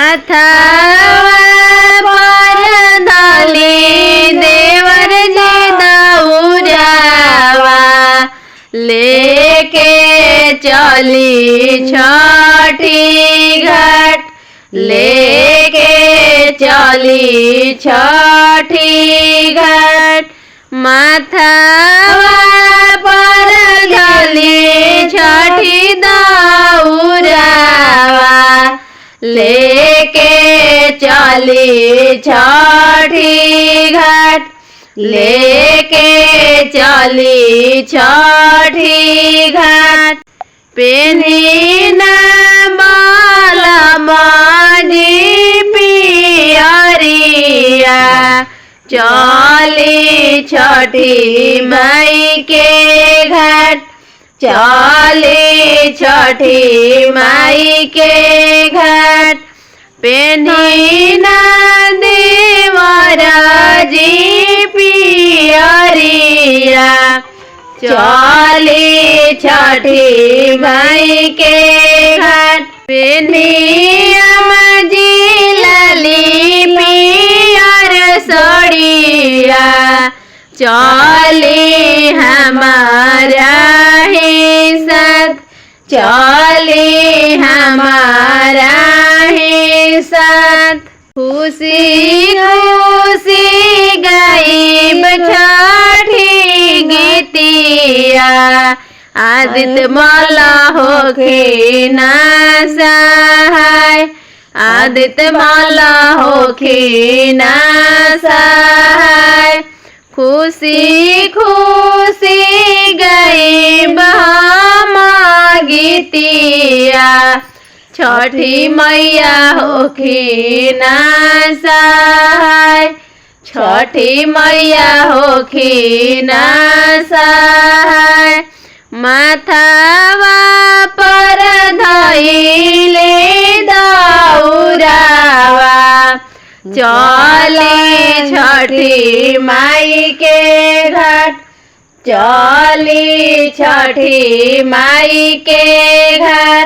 माथावा पर धली देवर जी दौरावा लेके चली छठी घाट लेके चली छठी घाट माथावा पर धली छठी दौरावा लेके चली छठी घाट लेके चली छठी घाट पेन्ही न बालमजी पियरिया चली छठी माई के घाट चली छठी माई के घाट पेन्ही न देवर जी पियरिया चली छठी माई के घाट पेन्ही अमजी लाली पियर सड़िया चली हमारा ही साथ चली हमारा ही साथ खुशी खुशी गाइब छठी गीतिया आदित्य माला होके ना सहाय आदित्य माला होके ना सहाय खुशी खुशी गाइब हम गीतिया छठी मैया होके ना सहाय छठी मैया होके ना सहाय माथावा पर धइले दौरावा चली छठी माई के घाट चली छठी माई के घाट।